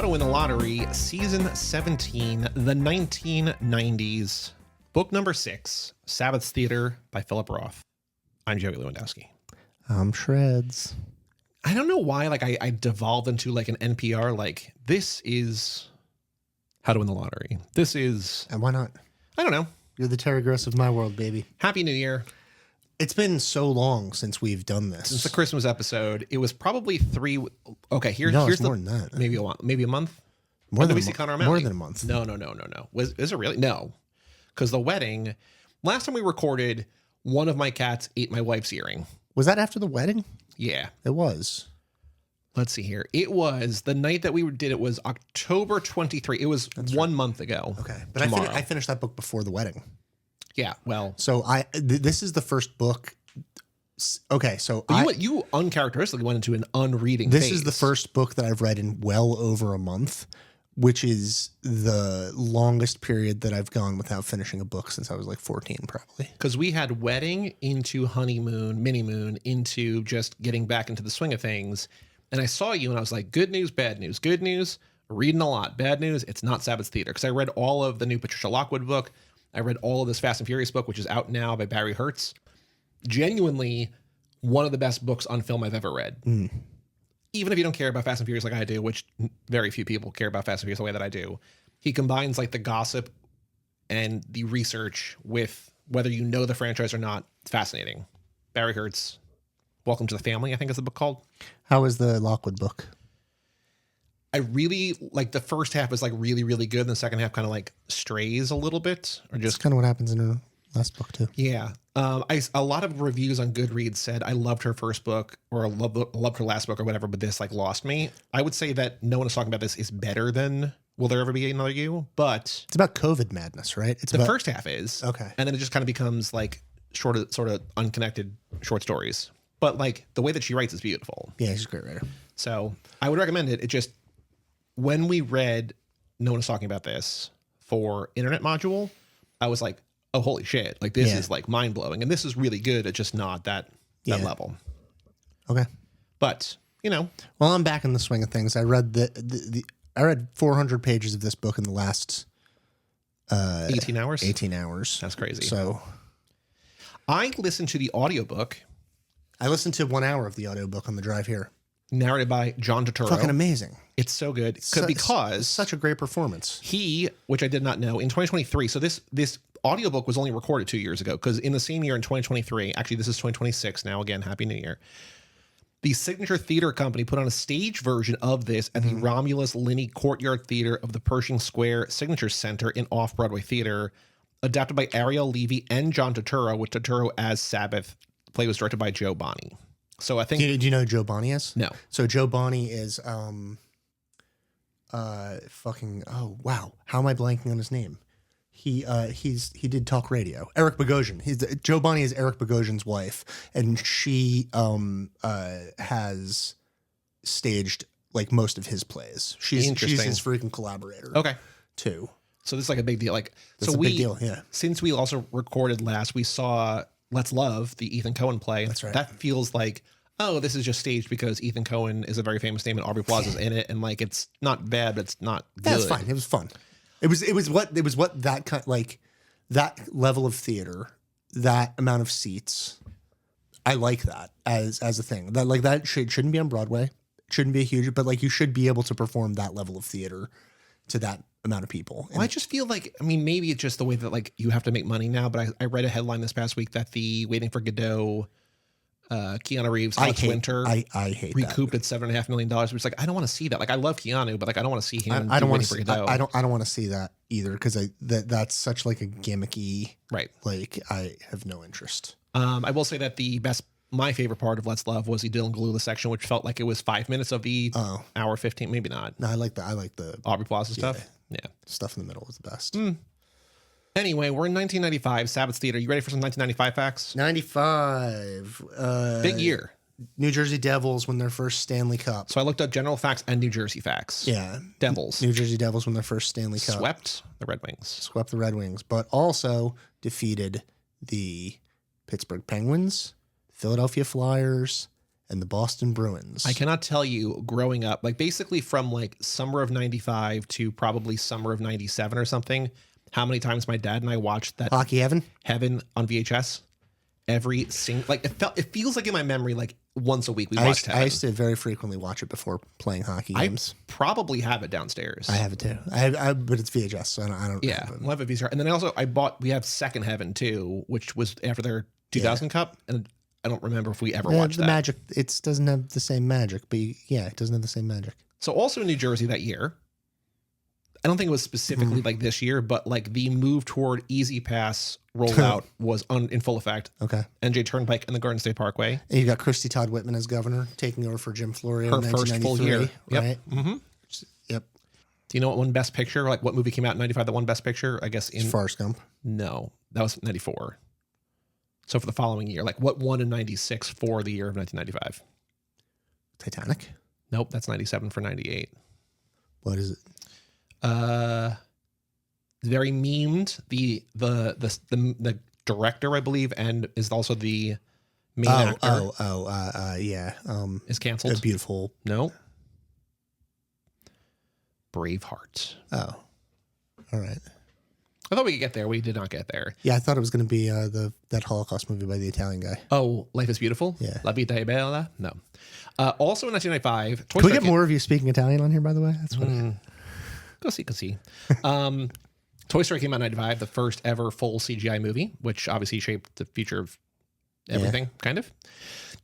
How to Win the Lottery, Season 17, the 1990s. Book number 6, Sabbath's Theater by Philip Roth. I'm Joey Lewandowski. I'm Shreds. I don't know why, I devolved into, an NPR, this is How to Win the Lottery. This is... And why not? I don't know. You're the Terry Gross of my world, baby. Happy New Year. It's been so long since we've done this. Since the Christmas episode, it was probably 3... Okay, here's more than that. Maybe a month? More than we see Connor O'Malley? More than a month. No. Is it really? No. Because the wedding... Last time we recorded, one of my cats ate my wife's earring. Was that after the wedding? Yeah. It was. Let's see here. It was the night that we did it was October 23. It was 1 month ago. Okay. But I finished that book before the wedding. Yeah, well. So this is the first book. Okay, so you uncharacteristically went into an unreading This phase. is the first book that I've read in well over a month, which is the longest period that I've gone without finishing a book since I was 14, probably. Because we had wedding into honeymoon, mini moon, into just getting back into the swing of things. And I saw you and I was like, good news, bad news. Good news, reading a lot. Bad news, it's not Sabbath's Theater. Because I read all of the new Patricia Lockwood book. I read all of this Fast and Furious book, which is out now by Barry Hertz. Genuinely one of the best books on film I've ever read. Even if you don't care about Fast and Furious like I do, which very few people care about Fast and Furious the way that I do, he combines the gossip and the research with whether you know the franchise or not. It's fascinating. Barry Hertz, Welcome to the Family, I think is the book called. How is the Lockwood book? I really the first half is really, really good. And the second half kind of strays a little bit or just That's kind of what happens in her last book too. Yeah. A lot of reviews on Goodreads said, I loved her first book or loved her last book or whatever, but this lost me. I would say that no one is talking about this is better than Will There Ever Be Another You? But it's about COVID madness, right? It's the first half is. Okay. And then it just kind of becomes sort of unconnected short stories. But the way that she writes is beautiful. Yeah, she's a great writer. So I would recommend it. It just, when we read No One Is Talking About This for Internet Module, I was like, oh, holy shit. This is mind blowing. And this is really good. It's just not that level. Okay. But, Well, I'm back in the swing of things. I read I read 400 pages of this book in the last 18 hours? 18 hours. That's crazy. So I listened to the audiobook. I listened to 1 hour of the audiobook on the drive here. Narrated by John Turturro. Fucking amazing. It's so good. Because such a great performance. He, which I did not know, in 2023, so this audiobook was only recorded 2 years ago, because in the same year in 2023, actually this is 2026 now, again, Happy New Year, the Signature Theater Company put on a stage version of this at the Romulus Linney Courtyard Theater of the Pershing Square Signature Center in Off-Broadway Theater, adapted by Ariel Levy and John Turturro, with Turturro as Sabbath. The play was directed by Joe Bonney. So I think... Do you know who Joe Bonney is? No. So Joe Bonney is oh wow, how am I blanking on his name? He did talk radio. Eric Bogosian. Joe Bonney is Eric Bogosian's wife, and she has staged most of his plays. She's his freaking collaborator. Okay. Too. So this is a big deal. That's a big deal. Yeah. Since we also recorded last, we saw Let's Love, the Ethan Coen play. That's right. That feels this is just staged because Ethan Coen is a very famous name and Aubrey Plaza's in it, and it's not bad, but it's not good. That's fine. It was fun. It was what that kind that level of theater, that amount of seats. I like that as a thing. That shouldn't be on Broadway. It shouldn't be a huge, but you should be able to perform that level of theater to that amount of people. Well, I just feel maybe it's just the way that you have to make money now, but I read a headline this past week that the Waiting for Godot, Keanu Reeves, Alex Winter, I hate recouped at $7.5 million. Which I don't want to see that. I love Keanu, but I don't want to see him. I don't want to see that. I don't want to see that either, because that's such a gimmicky. Right. I have no interest. I will say that my favorite part of Let's Love was the Dylan Galula section, which felt like it was 5 minutes of the hour 15, maybe not. No, I like the Aubrey Plaza stuff. Yeah. Stuff in the middle was the best. Anyway, we're in 1995, Sabbath's Theater. You ready for some 1995 facts? 95. Big year. New Jersey Devils win their first Stanley Cup. So I looked up general facts and New Jersey facts. Yeah. Devils. New Jersey Devils win their first Stanley Cup. Swept the Red Wings. Swept the Red Wings, but also defeated the Pittsburgh Penguins, Philadelphia Flyers, and the Boston Bruins. I cannot tell you growing up, like basically from like summer of 95 to probably summer of 97 or something, how many times my dad and I watched that Hockey Heaven on VHS. Every single, like it feels like in my memory, like once a week we watched Heaven. I used to very frequently watch it before playing hockey games. I probably have it downstairs. I have it too. but it's VHS, so I don't. Yeah, we'll have a VCR. And then we have Second Heaven too, which was after their 2000 Cup, and I don't remember if we ever watched the that. Magic. It doesn't have the same magic, but it doesn't have the same magic. So also in New Jersey that year, I don't think it was specifically like this year, but like the move toward Easy Pass rollout was in full effect. Okay. NJ Turnpike and the Garden State Parkway. And you got Christy Todd Whitman as governor, taking over for Jim Florio. Her first full year. Right? Mm-hmm. Yep. Do you know what won Best Picture? Like what movie came out in 95 that won Best Picture? I guess in Forrest Gump. No, that was 94. So for the following year, like what won in 96 for the year of 1995? Titanic. Nope, that's 97 for 98. What is it? Very memed. The director, I believe, and is also the main actor. Yeah. Is canceled. A beautiful. No. Braveheart. Oh, all right. I thought we could get there. We did not get there. Yeah, I thought it was going to be that Holocaust movie by the Italian guy. Oh, Life is Beautiful? Yeah. La Vita è Bella? No. Also in 1995. Can we get more of you speaking Italian on here, by the way? That's funny. Go see. Toy Story came out in 95, the first ever full CGI movie, which obviously shaped the future of everything, kind of.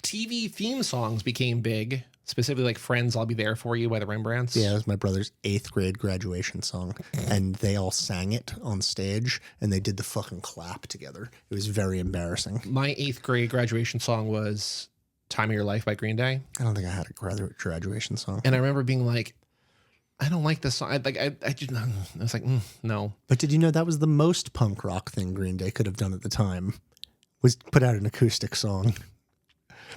TV theme songs became big, specifically like Friends, I'll Be There For You by the Rembrandts. Yeah, it was my brother's 8th grade graduation song, and they all sang it on stage, and they did the fucking clap together. It was very embarrassing. My 8th grade graduation song was Time of Your Life by Green Day. I don't think I had a graduation song. And I remember being like, I don't like this song. I was like, no. But did you know that was the most punk rock thing Green Day could have done at the time? Was put out an acoustic song.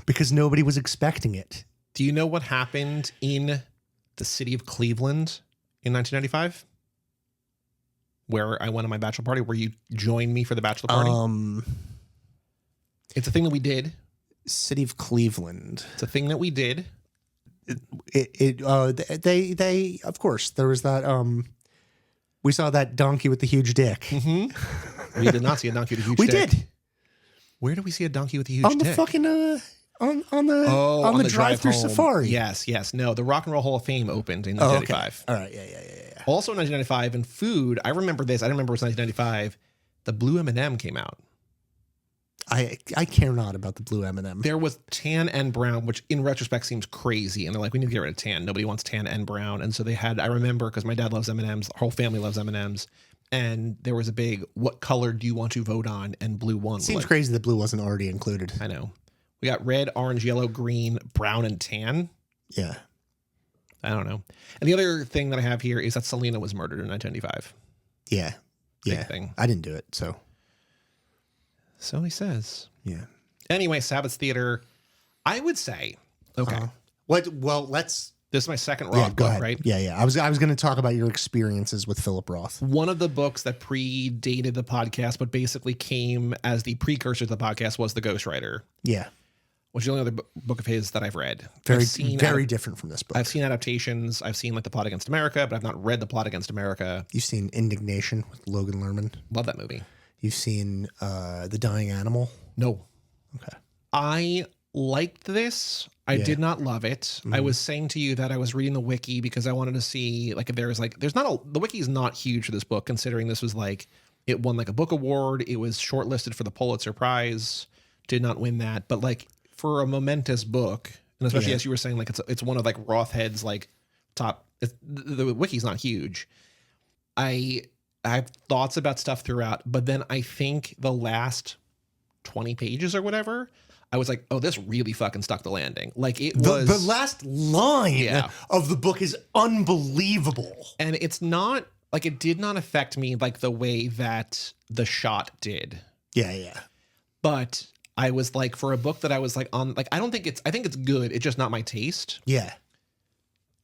Because nobody was expecting it. Do you know what happened in the city of Cleveland in 1995? Where I went on my bachelor party, where you joined me for the bachelor party? It's a thing that we did. City of Cleveland. It's a thing that we did. They of course there was that we saw that donkey with the huge dick. Mm-hmm. We did not see a donkey with a huge dick. We did. Where did we see a donkey with a huge dick? On the fucking on the drive-through safari. Yes. No, the Rock and Roll Hall of Fame opened in 1995. Okay. All right. Yeah. Also in 1995 in food, I remember this. I don't remember it was 1995. The blue M&M came out. I care not about the blue M&M. There was tan and brown, which in retrospect seems crazy. And they're like, we need to get rid of tan. Nobody wants tan and brown. And so they had, I remember, because my dad loves M&Ms, our whole family loves M&Ms. And there was a big, what color do you want to vote on? And blue won. Seems crazy that blue wasn't already included. I know. We got red, orange, yellow, green, brown, and tan. Yeah. I don't know. And the other thing that I have here is that Selena was murdered in 1995. Yeah. Big thing. I didn't do it, so. So he says. Yeah. Anyway, Sabbath Theater, I would say, okay. Well, let's. This is my second Roth book, ahead. right? Yeah. I was going to talk about your experiences with Philip Roth. One of the books that predated the podcast, but basically came as the precursor to the podcast, was The Ghostwriter. Yeah. Which is the only other book of his that I've read. Very different from this book. I've seen adaptations. I've seen like The Plot Against America, but I've not read The Plot Against America. You've seen Indignation with Logan Lerman. Love that movie. You've seen The Dying Animal. No. Okay. I liked this. I did not love it. Mm-hmm. I was saying to you that I was reading the wiki because I wanted to see like if there's the wiki is not huge for this book, considering this was like it won like a book award. It was shortlisted for the Pulitzer Prize. Did not win that, but like for a momentous book, and especially as you were saying, like it's one of like Roth Head's like top. The wiki's not huge. I have thoughts about stuff throughout, but then I think the last 20 pages or whatever, I was like, oh, this really fucking stuck the landing. Like it was the last line of the book is unbelievable. And it's not like it did not affect me like the way that The Shot did. Yeah. But I was like, for a book that I was like on, like, I think it's good. It's just not my taste. Yeah.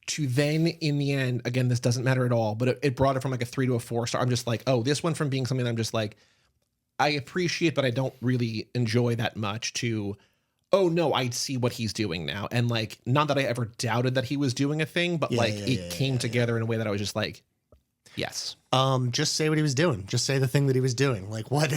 To then in the end, again, this doesn't matter at all, but it brought it from like a 3 to a 4 star. I'm just like, oh, this went from being something that I'm just like, I appreciate, but I don't really enjoy that much, to, oh no, I see what he's doing now. And like, not that I ever doubted that he was doing a thing, but it came together in a way that I was just like, yes. Just say what he was doing. Just say the thing that he was doing. Like what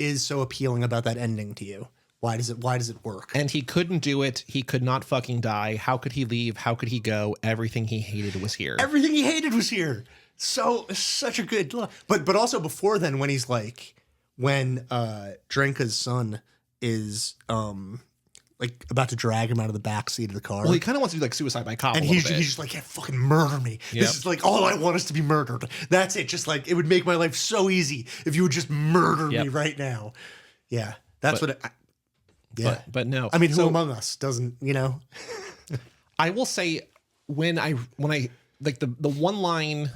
is so appealing about that ending to you? Why does it work? And he couldn't do it. He could not fucking die. How could he leave? How could he go? Everything he hated was here. Everything he hated was here. So such a good look. But also before then, when he's like, when Drenka's son is like about to drag him out of the back seat of the car. Well, he kind of wants to do like suicide by cop. And he's just like, yeah, fucking murder me. Yep. This is like all I want is to be murdered. That's it. Just like it would make my life so easy if you would just murder me right now. Yeah, that's but no. I mean, who among us doesn't? You know. I will say when I like the one line.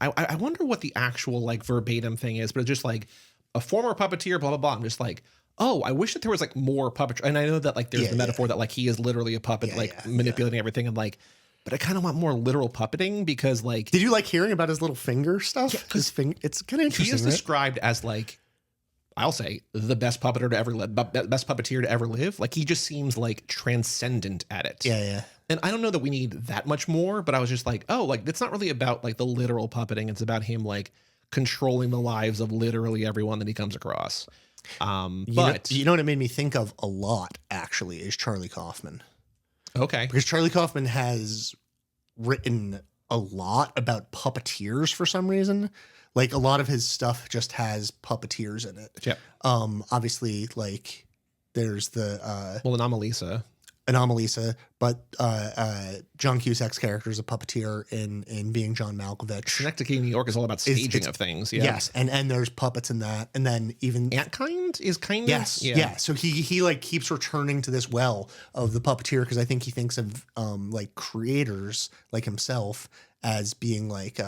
I wonder what the actual like verbatim thing is, but it's just like a former puppeteer, blah blah blah. I'm just like, oh, I wish that there was like more puppetry. And I know that like there's the metaphor that like he is literally a puppet, manipulating everything, and like, but I kind of want more literal puppeting because like, did you like hearing about his little finger stuff? Yeah, his finger, it's kind of interesting. He is described as like, I'll say the best puppeteer to ever live, best puppeteer to ever live. Like he just seems like transcendent at it. Yeah, yeah. And I don't know that we need that much more, but I was just like, oh, like it's not really about like the literal puppeting. It's about him like controlling the lives of literally everyone that he comes across. But you know what it made me think of a lot actually is Charlie Kaufman. Okay. Because Charlie Kaufman has written a lot about puppeteers for some reason. Like a lot of his stuff just has puppeteers in it. Yeah. Obviously like there's the Anomalisa, but John Cusack's character is a puppeteer in Being John Malkovich. Synecdoche, New York is all about staging of things. Yeah. Yes, and there's puppets in that, and then even Antkind is kind of yeah. So he like keeps returning to this well of the puppeteer because I think he thinks of like creators like himself as being like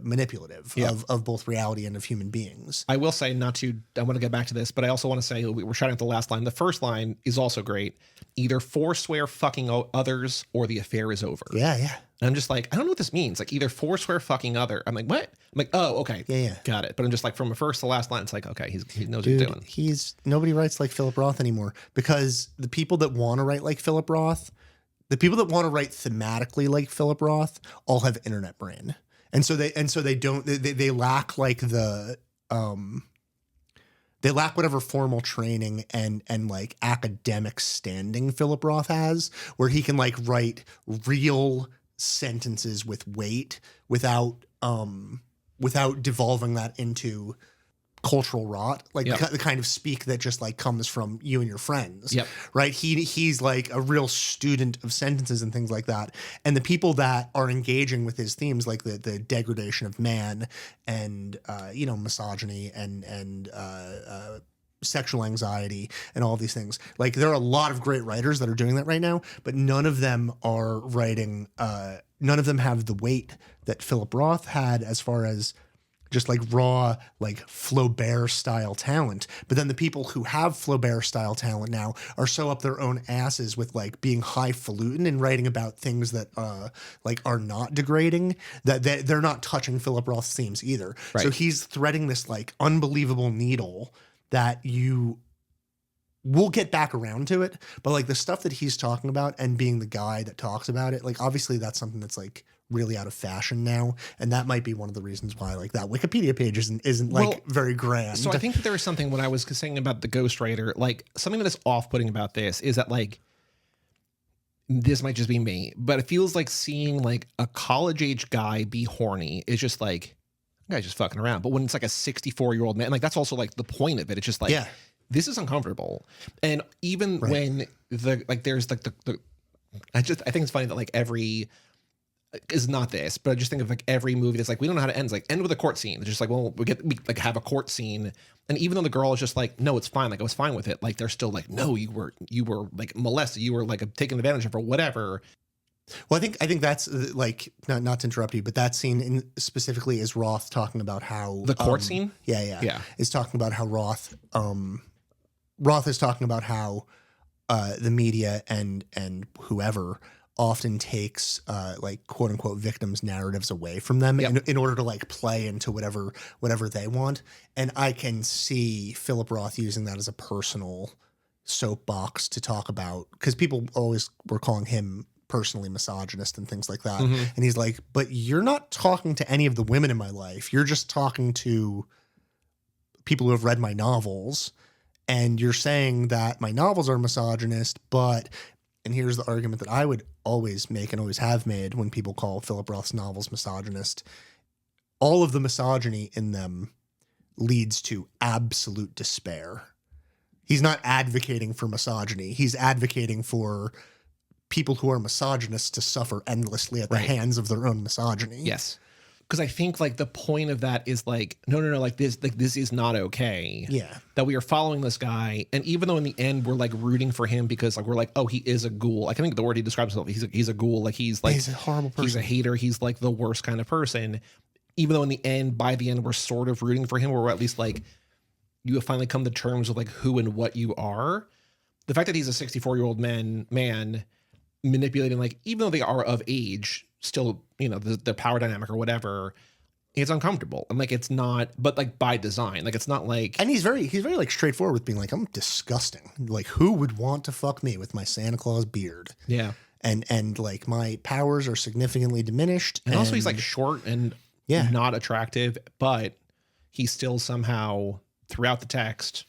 manipulative of both reality and of human beings. I will say I want to get back to this, but I also want to say we were shouting at the last line. The first line is also great. Either forswear fucking others or the affair is over. Yeah, yeah. And I'm just like, I don't know what this means. Like either forswear fucking other. I'm like, what? I'm like, oh, okay. Yeah. Got it. But I'm just like from the first to last line, it's like, okay, he knows what he's doing. Nobody writes like Philip Roth anymore because the people that want to write like Philip Roth, the people that want to write thematically like Philip Roth all have internet brain. And so they lack like they lack whatever formal training and like academic standing Philip Roth has, where he can like write real sentences with weight without devolving that into cultural rot, like the kind of speak that just like comes from you and your friends. Right. He's like a real student of sentences and things like that. And the people that are engaging with his themes, like the degradation of man and misogyny and sexual anxiety and all of these things, like there are a lot of great writers that are doing that right now, but none of them are writing none of them have the weight that Philip Roth had as far as just like raw, like Flaubert style talent. But then the people who have Flaubert style talent now are so up their own asses with like being highfalutin and writing about things that like are not degrading, that they're not touching Philip Roth's themes either. Right. So he's threading this like unbelievable needle that we'll get back around to it. But like the stuff that he's talking about and being the guy that talks about it, like obviously that's something that's like really out of fashion now, and that might be one of the reasons why like that Wikipedia page isn't like very grand. So I think that there was something when I was saying about the ghostwriter, like something that is off-putting about this is that like this might just be me, but it feels like seeing like a college-age guy be horny is just like that guy's just fucking around. But when it's like a 64-year-old man, like that's also like the point of it. It's just like this is uncomfortable. And even when there's like the I think it's funny that like every is not this, but I just think of like every movie that's like, we don't know how to end. It's like end with a court scene. It's just like, well, we like have a court scene. And even though the girl is just like, no, it's fine. Like I was fine with it. Like they're still like, no, you were like molested. You were like taken advantage of or whatever. Well, I think that's like, not to interrupt you, but that scene specifically is Roth talking about how the court scene. Yeah. Is talking about how Roth is talking about how the media and whoever often takes like quote unquote victims' narratives away from them in order to like play into whatever they want. And I can see Philip Roth using that as a personal soapbox to talk about, because people always were calling him personally misogynist and things like that. And he's like, but you're not talking to any of the women in my life. You're just talking to people who have read my novels. And you're saying that my novels are misogynist, but, and here's the argument that I would always make and always have made when people call Philip Roth's novels misogynist. All of the misogyny in them leads to absolute despair. He's not advocating for misogyny. He's advocating for people who are misogynists to suffer endlessly at the hands of their own misogyny. Yes. Because I think like the point of that is like, no, like this is not okay. Yeah. That we are following this guy. And even though in the end we're like rooting for him because like we're like, oh, he is a ghoul. Like, I think the word he describes himself, he's a ghoul. Like he's a horrible person. He's a hater. He's like the worst kind of person. Even though in the end, by the end, we're sort of rooting for him, or we're at least like, you have finally come to terms with like who and what you are. The fact that he's a 64-year-old man manipulating, like, even though they are of age, still, you know, the power dynamic or whatever, it's uncomfortable. And like, it's not, but like by design, like, it's not like, and he's very like straightforward with being like, I'm disgusting. Like, who would want to fuck me with my Santa Claus beard? Yeah. And like my powers are significantly diminished. And also he's like short and not attractive, but he still somehow throughout the text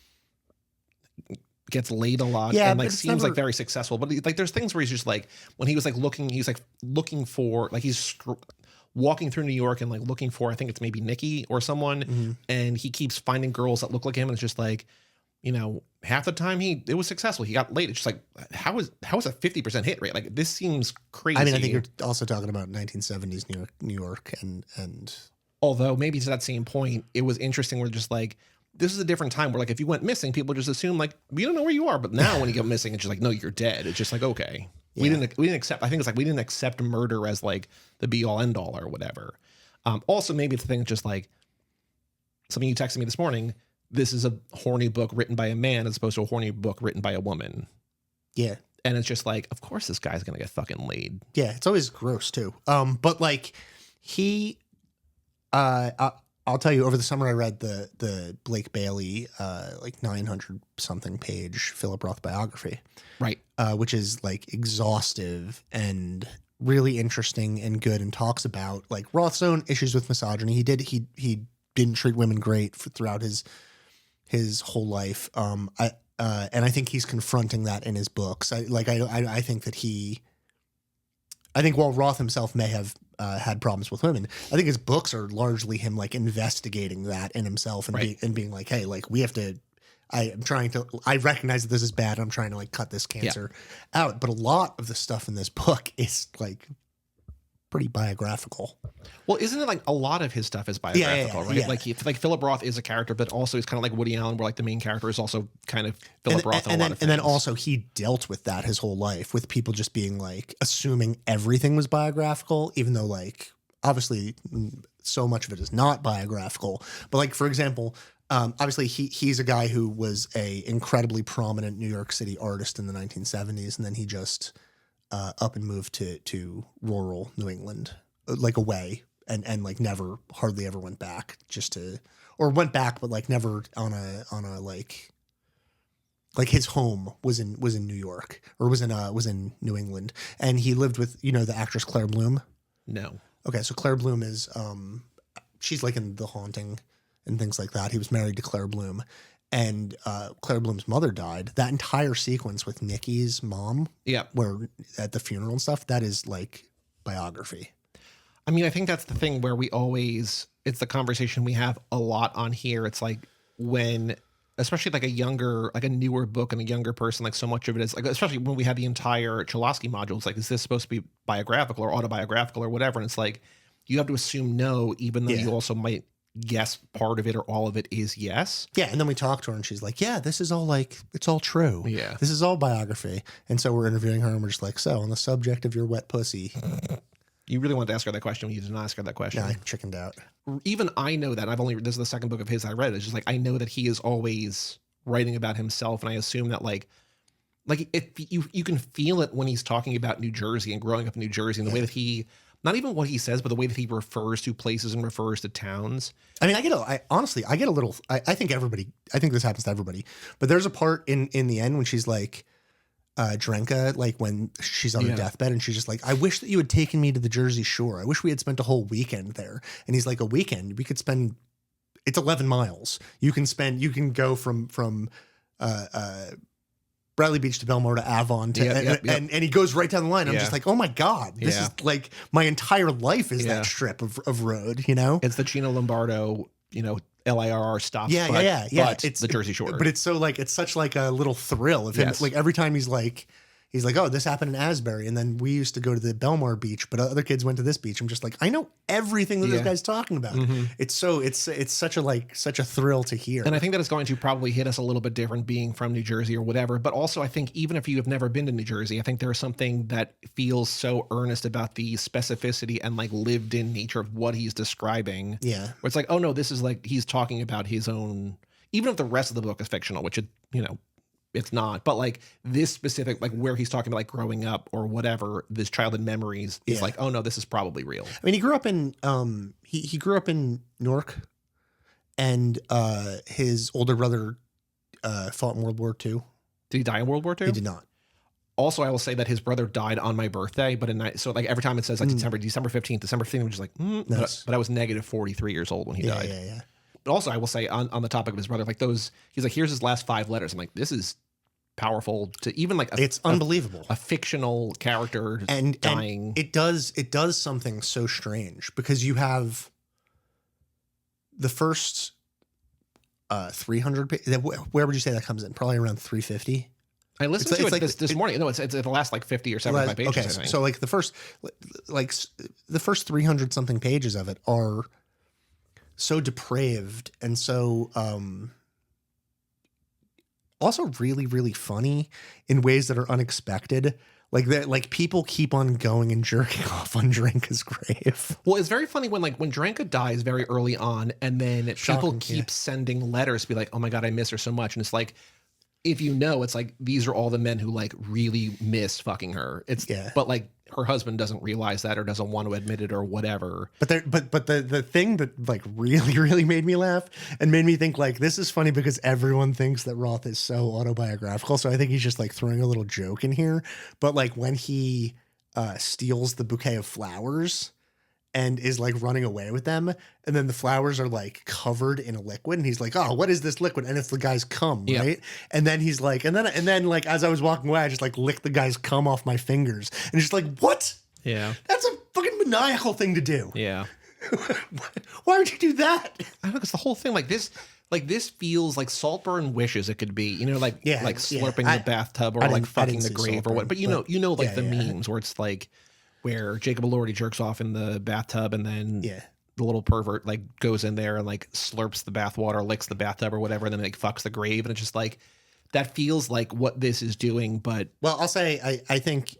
gets laid a lot and like seems like very successful. But like there's things where he's just like, when he was like looking for, like he's walking through New York and like looking for, I think it's maybe Nikki or someone, and he keeps finding girls that look like him, and it's just like, you know, half the time it was successful. He got laid. It's just like, how is a 50% hit rate? Like, this seems crazy. I mean, I think you're also talking about 1970s New York and although maybe to that same point, it was interesting. We're just like, this is a different time where like, if you went missing, people just assume like, we don't know where you are. But now when you go missing, it's just like, no, you're dead. It's just like, okay, we didn't accept. I think it's like, we didn't accept murder as like the be all end all or whatever. Also, maybe it's the thing that's just like something you texted me this morning. This is a horny book written by a man as opposed to a horny book written by a woman. Yeah. And it's just like, of course this guy's going to get fucking laid. Yeah. It's always gross too. But like I'll tell you, over the summer I read the Blake Bailey, like 900 something page Philip Roth biography. Right. Which is like exhaustive and really interesting and good, and talks about like Roth's own issues with misogyny. He didn't treat women great throughout his whole life. And I think he's confronting that in his books. I think while Roth himself may have had problems with women, I think his books are largely him like investigating that in himself and being like, hey, like I recognize that this is bad. I'm trying to like cut this cancer out. But a lot of the stuff in this book is like pretty biographical. Well, isn't it like a lot of his stuff is biographical, right? Yeah. Like Philip Roth is a character, but also he's kind of like Woody Allen, where like the main character is also kind of Philip Roth. And then also he dealt with that his whole life, with people just being like assuming everything was biographical, even though like obviously so much of it is not biographical. But like, for example, obviously he's a guy who was a incredibly prominent New York City artist in the 1970s, and then he just up and moved to rural New England, like away, and like never, hardly ever went back, or went back, but like never on a like his home was in New York, or was in New England, and he lived with, you know, the actress Claire Bloom. No. Okay, so Claire Bloom is she's like in The Haunting and things like that. He was married to Claire Bloom. And Claire Bloom's mother died. That entire sequence with Nikki's mom, where at the funeral and stuff, that is like biography. I mean, I think that's the thing where it's the conversation we have a lot on here. It's like when, especially like a newer book and a younger person, like so much of it is like, especially when we have the entire Cholosky module, it's like, is this supposed to be biographical or autobiographical or whatever? And it's like, you have to assume no, even though you also might guess part of it or all of it is yes. Yeah. And then we talk to her and she's like, yeah, this is all like, it's all true. Yeah. This is all biography. And so we're interviewing her and we're just like, so on the subject of your wet pussy. You really wanted to ask her that question when you didn't ask her that question. Yeah, I chickened out. Even I know that. this is the second book of his I read. It's just like, I know that he is always writing about himself. And I assume that like if you can feel it when he's talking about New Jersey and growing up in New Jersey, and the way that he not even what he says, but the way that he refers to places and refers to towns. I mean, honestly, I get a little, I think this happens to everybody, but there's a part in the end when she's like, Drenka, like when she's on her deathbed and she's just like, I wish that you had taken me to the Jersey Shore. I wish we had spent a whole weekend there. And he's like, a weekend? We could spend, it's 11 miles. You can go from Bradley Beach to Belmore to Avon to, and he goes right down the line. I'm just like, oh my God, this is like my entire life is that strip of road, you know? It's the Chino Lombardo, you know, LIRR stop. Yeah. But it's the Jersey Shore. But it's so like, it's such like a little thrill of him. Like every time he's like, oh, this happened in Asbury. And then we used to go to the Belmore beach, but other kids went to this beach. I'm just like, I know everything that this guy's talking about. It's such a thrill to hear. And I think that it's going to probably hit us a little bit different being from New Jersey or whatever. But also I think even if you have never been to New Jersey, I think there is something that feels so earnest about the specificity and like lived in nature of what he's describing. Yeah. Where it's like, oh no, this is like, he's talking about his own, even if the rest of the book is fictional, which it, you know, it's not, but like this specific, like where he's talking about like growing up or whatever, this childhood memories is like, oh no, this is probably real. I mean, he grew up in, he grew up in Newark, and his older brother fought in World War II. Did he die in World War II? He did not. Also, I will say that his brother died on my birthday, but so like every time it says like December 15th, I'm just like, nice. but I was negative 43 years old when he died. Yeah. But also I will say on the topic of his brother, like those, he's like, here's his last 5 letters. I'm like, this is powerful to even like it's unbelievable, a fictional character and dying. And it does something so strange because you have the first 300 where would you say that comes in? Probably around 350. I listened to it this morning. No, it's the last like 50 or 75 pages. Okay, I think. So like the first 300 something pages of it are so depraved and so also really, really funny in ways that are unexpected. Like that, like people keep on going and jerking off on Drenka's grave. Well, it's very funny when Drenka dies very early on, and then people keep sending letters to be like, "Oh my God, I miss her so much," and it's like, if you know, it's like these are all the men who like really miss fucking her. But like her husband doesn't realize that or doesn't want to admit it or whatever. But the thing that like really, really made me laugh and made me think like this is funny because everyone thinks that Roth is so autobiographical. So I think he's just like throwing a little joke in here. But like when he steals the bouquet of flowers and is like running away with them, and then the flowers are like covered in a liquid, and he's like, "Oh, what is this liquid?" And it's the guy's cum, right? And then he's like, and then like as I was walking away, I just like licked the guy's cum off my fingers, and just like, what? Yeah, that's a fucking maniacal thing to do. Yeah, why would you do that? I don't know, because the whole thing like this feels like Saltburn wishes it could be, you know, like slurping the bathtub or like fucking the grave or what. But you know, like the memes where it's like, where Jacob Elordi jerks off in the bathtub and then the little pervert like goes in there and like slurps the bathwater, licks the bathtub or whatever, and then like fucks the grave. And it's just like, that feels like what this is doing. But well, I'll say, I think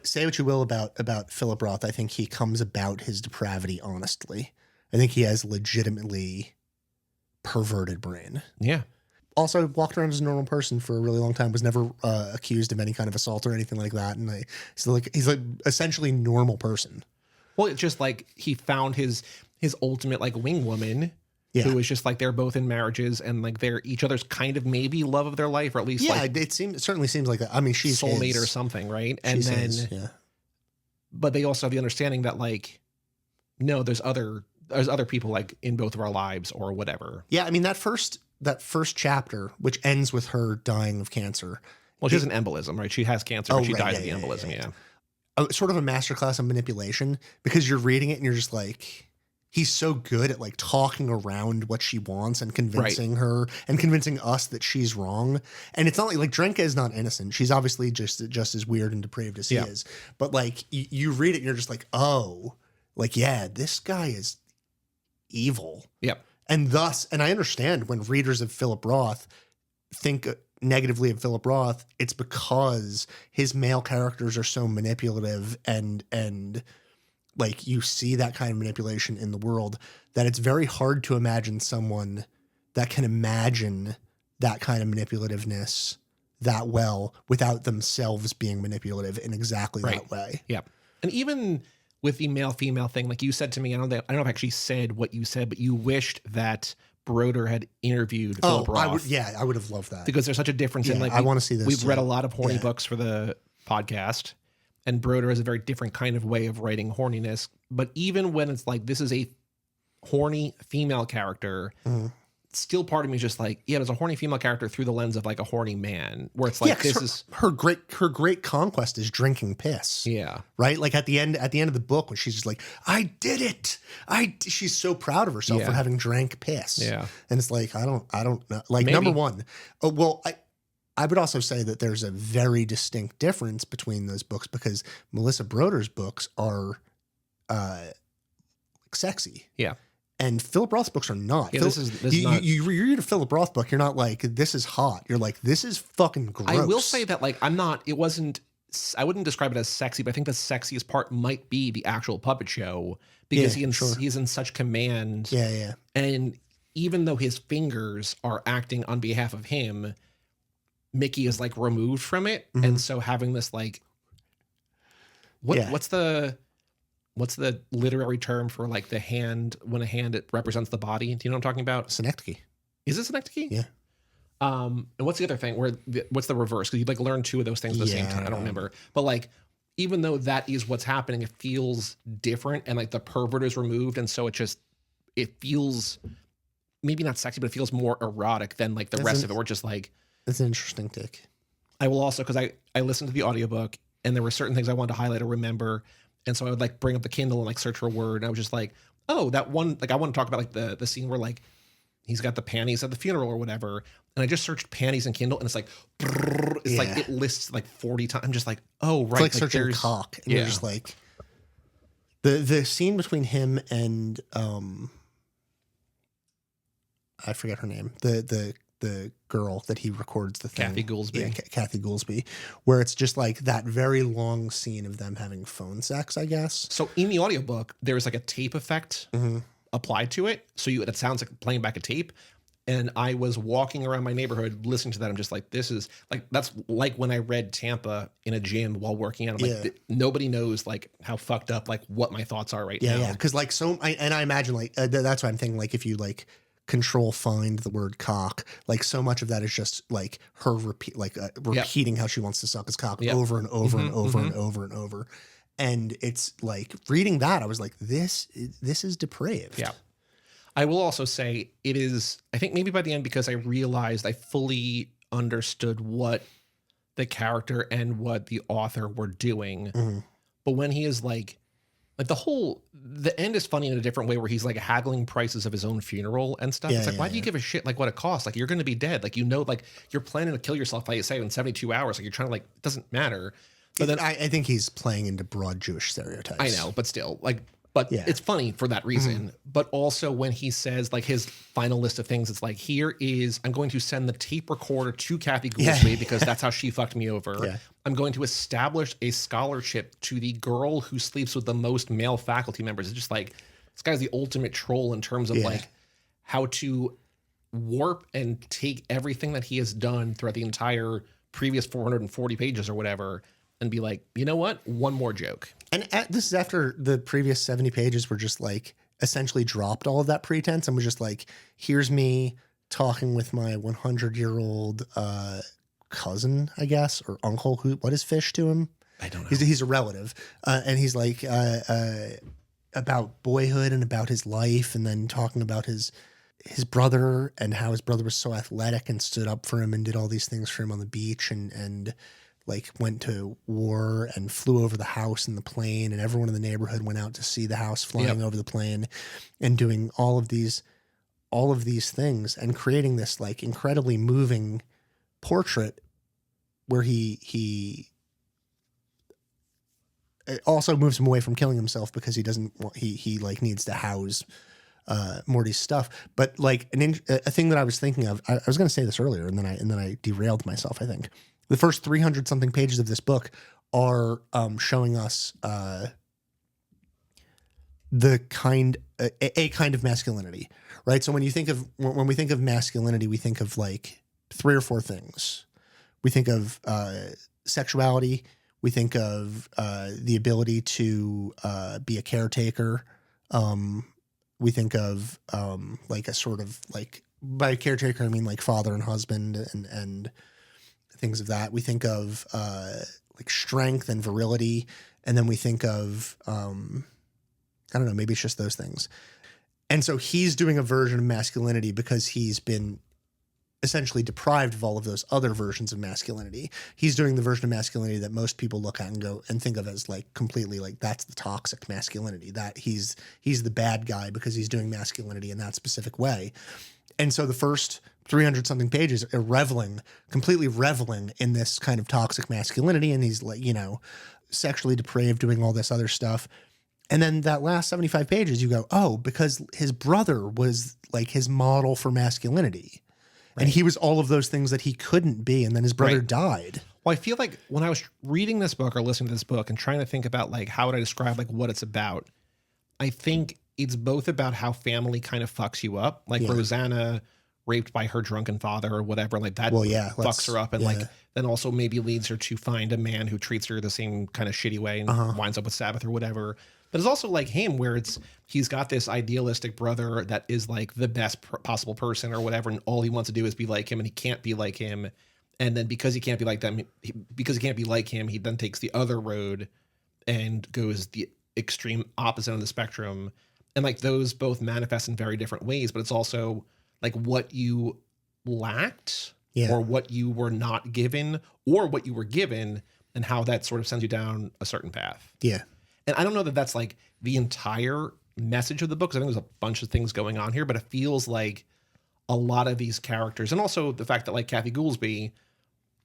say what you will about Philip Roth. I think he comes about his depravity honestly. I think he has legitimately perverted brain. Yeah. Also walked around as a normal person for a really long time, was never accused of any kind of assault or anything like that. And he's like essentially normal person. Well, it's just like he found his ultimate like wing woman who is just like, they're both in marriages and like they're each other's kind of maybe love of their life, or at least it certainly seems like that. I mean, she's soulmate or something, right? And then but they also have the understanding that like, no, there's other people like in both of our lives or whatever. Yeah, I mean that first chapter, which ends with her dying of cancer. Well, she has an embolism, right? She has cancer, but she dies of the embolism, Sort of a masterclass of manipulation, because you're reading it and you're just like, he's so good at like talking around what she wants and convincing her and convincing us that she's wrong. And it's not like Drenka is not innocent. She's obviously just as weird and depraved as he is. But like you read it and you're just like, oh, like, yeah, this guy is evil. Yep. And I understand when readers of Philip Roth think negatively of Philip Roth, it's because his male characters are so manipulative and like you see that kind of manipulation in the world that it's very hard to imagine someone that can imagine that kind of manipulativeness that well without themselves being manipulative in exactly that way. Yeah. And even with the male female thing, like you said to me, I don't know if I actually said what you said, but you wished that Broder had interviewed Philip Roth. I would have loved that because there's such a difference in like I want to see this. We've read a lot of horny books for the podcast, and Broder has a very different kind of way of writing horniness. But even when it's like this is a horny female character, still part of me is just like, yeah, there's a horny female character through the lens of like a horny man, where it's like her great conquest is drinking piss. Yeah. Right? Like at the end of the book when she's just like, I did it. She's so proud of herself for having drank piss. Yeah. And it's like, I don't know. Like Maybe. Number one, I would also say that there's a very distinct difference between those books because Melissa Broder's books are sexy. Yeah. And Philip Roth's books are not. Yeah, you read a Philip Roth book, you're not like, this is hot. You're like, this is fucking gross. I will say that, like, I wouldn't describe it as sexy, but I think the sexiest part might be the actual puppet show because he's in such command. Yeah, yeah. And even though his fingers are acting on behalf of him, Mickey is like removed from it. And so having this like, what's the literary term for like the hand, when a hand, it represents the body? Do you know what I'm talking about? Synecdoche. Is it synecdoche? Yeah. And what's the other thing what's the reverse? Because you like learn two of those things at the same time. I don't remember. But like, even though that is what's happening, it feels different and like the pervert is removed. And so it feels maybe not sexy, but it feels more erotic than like the rest of it. We're just like, that's an interesting take. I will also, because I listened to the audiobook and there were certain things I wanted to highlight or remember. And so I would like bring up the Kindle and like search for a word. And I was just like, oh, that one, like I want to talk about like the scene where like he's got the panties at the funeral or whatever. And I just searched panties in Kindle and it's like, it's like it lists like 40 times. I'm just like, oh, right. It's like searching cock. And you're just like, the scene between him and, I forget her name. The girl that he records the thing. Kathy Goolsby. Yeah, Kathy Goolsby, where it's just like that very long scene of them having phone sex, I guess. So in the audiobook, there's like a tape effect applied to it. So it sounds like playing back a tape. And I was walking around my neighborhood listening to that. I'm just like, this is like, that's like when I read Tampa in a gym while working out. I'm like, nobody knows like how fucked up, like what my thoughts are right now. Yeah. Cause like, I imagine like, that's what I'm thinking. Like if you like, control find the word cock, like so much of that is just like her repeating how she wants to suck his cock over and over and over and over and over. And it's like reading that, I was like, this is depraved. Yeah. I will also say it is, I think maybe by the end, because I realized I fully understood what the character and what the author were doing. But when he is like the end is funny in a different way where he's like haggling prices of his own funeral and stuff. It's like, why do you give a shit like what it costs? Like you're going to be dead. Like, like you're planning to kill yourself, like you say, in 72 hours. Like you're trying to like, it doesn't matter. But then I think he's playing into broad Jewish stereotypes. I know, but still it's funny for that reason. But also when he says like his final list of things, it's like, I'm going to send the tape recorder to Kathy Goolsby because that's how she fucked me over. Yeah. I'm going to establish a scholarship to the girl who sleeps with the most male faculty members. It's just like, this guy's the ultimate troll in terms of like how to warp and take everything that he has done throughout the entire previous 440 pages or whatever and be like, you know what? One more joke. And this is after the previous 70 pages were just like essentially dropped all of that pretense and was just like, here's me talking with my 100-year-old cousin, I guess, or uncle. What is Fish to him? I don't know. He's a relative. And he's like about boyhood and about his life, and then talking about his brother and how his brother was so athletic and stood up for him and did all these things for him on the beach and like went to war and flew over the house in the plane, and everyone in the neighborhood went out to see the house flying over the plane and doing all of these things and creating this like incredibly moving portrait where he it also moves him away from killing himself because he doesn't want, he like needs to house Morty's stuff. But like a thing that I was thinking of, I was going to say this earlier and then I derailed myself. I think the first 300 something pages of this book are showing us a kind of masculinity, right? So when we think of masculinity, we think of like 3 or 4 things. We think of sexuality, We think of the ability to be a caretaker. We think of like a sort of like, by caretaker I mean like father and husband and things of that. We think of like strength and virility, and then we think of I don't know, maybe it's just those things. And so he's doing a version of masculinity because he's been essentially deprived of all of those other versions of masculinity. He's doing the version of masculinity that most people look at and go and think of as like completely like that's the toxic masculinity, that he's the bad guy because he's doing masculinity in that specific way. And so the first 300 something pages are completely reveling in this kind of toxic masculinity. And he's like, you know, sexually depraved, doing all this other stuff. And then that last 75 pages, you go, oh, because his brother was like his model for masculinity. Right. And he was all of those things that he couldn't be. And then his brother died. Well, I feel like when I was reading this book or listening to this book and trying to think about like, how would I describe like what it's about? I think it's both about how family kind of fucks you up. Like Rosanna raped by her drunken father or whatever, like that fucks her up. And like, then also maybe leads her to find a man who treats her the same kind of shitty way and winds up with Sabbath or whatever. But it's also like him where he's got this idealistic brother that is like the best possible person or whatever. And all he wants to do is be like him, and he can't be like him. And then because he can't be like them, because he can't be like him, he then takes the other road and goes the extreme opposite of the spectrum. And like those both manifest in very different ways, but it's also like what you lacked or what you were not given or what you were given and how that sort of sends you down a certain path. Yeah. And I don't know that that's like the entire message of the book, because I think there's a bunch of things going on here, but it feels like a lot of these characters, and also the fact that like Kathy Goolsby,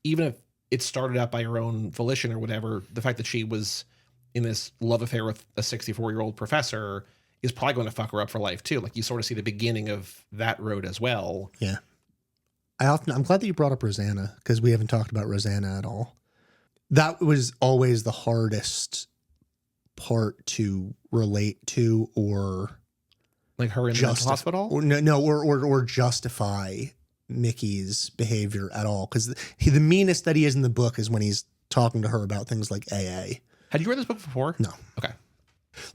even if it started out by her own volition or whatever, the fact that she was in this love affair with a 64-year-old professor is probably going to fuck her up for life too. Like you sort of see the beginning of that road as well. Yeah. I'm glad that you brought up Rosanna, because we haven't talked about Rosanna at all. That was always the hardest part to relate to, or like her in the mental hospital, or justify Mickey's behavior at all, because the meanest that he is in the book is when he's talking to her about things like AA. Had you read this book before? No. Okay.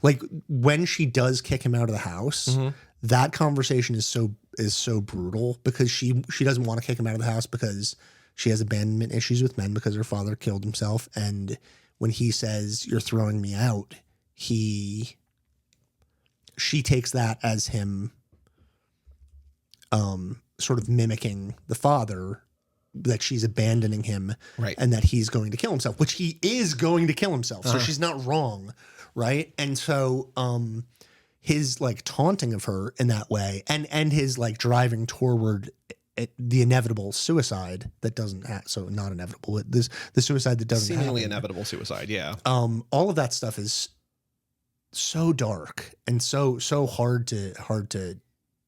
Like when she does kick him out of the house, that conversation is so brutal, because she doesn't want to kick him out of the house because she has abandonment issues with men because her father killed himself. And when he says, "You're throwing me out," she takes that as him sort of mimicking the father, that she's abandoning him, right, and that he's going to kill himself, which he is going to kill himself. So she's not wrong, right? And so his like taunting of her in that way, and his like driving toward the inevitable suicide that doesn't not inevitable, the suicide that doesn't seemingly happen. Inevitable suicide, yeah. All of that stuff is so dark and so hard to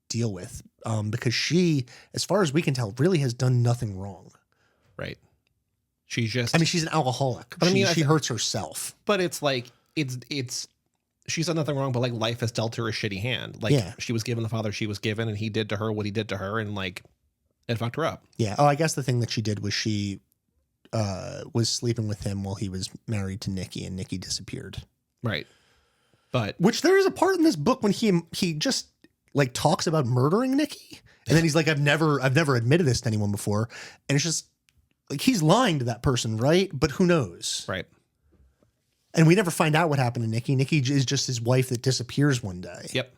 deal with, because she, as far as we can tell, really has done nothing wrong. Right. She's just, I mean, she's an alcoholic, but she hurts herself. But it's like it's she's done nothing wrong, but like life has dealt her a shitty hand. Like she was given the father she was given, and he did to her what he did to her, and like it fucked her up. Yeah. Oh, I guess the thing that she did was she was sleeping with him while he was married to Nikki, and Nikki disappeared. Right. But which there is a part in this book when he just like talks about murdering Nikki, and then he's like, I've never admitted this to anyone before, and it's just like he's lying to that person, right? But who knows? Right. And we never find out what happened to Nikki. Nikki is just his wife that disappears one day. Yep.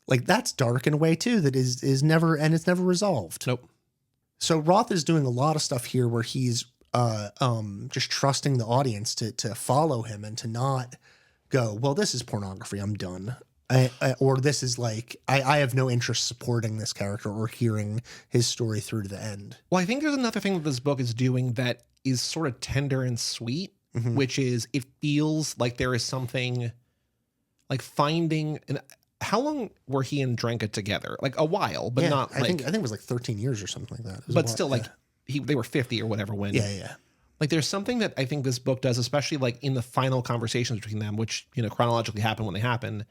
Like that's dark in a way too, that is never, and it's never resolved. Nope. So Roth is doing a lot of stuff here where he's just trusting the audience to follow him and to not go, well, this is pornography, I'm done. Or this is like, I have no interest supporting this character or hearing his story through to the end. Well, I think there's another thing that this book is doing that is sort of tender and sweet, which is it feels like there is something like finding. And how long were he and Drenka together? Like a while, but not. I think it was like 13 years or something like that. But still, like they were 50 or whatever when. Yeah. Like there's something that I think this book does, especially like in the final conversations between them, which chronologically happen when they happen,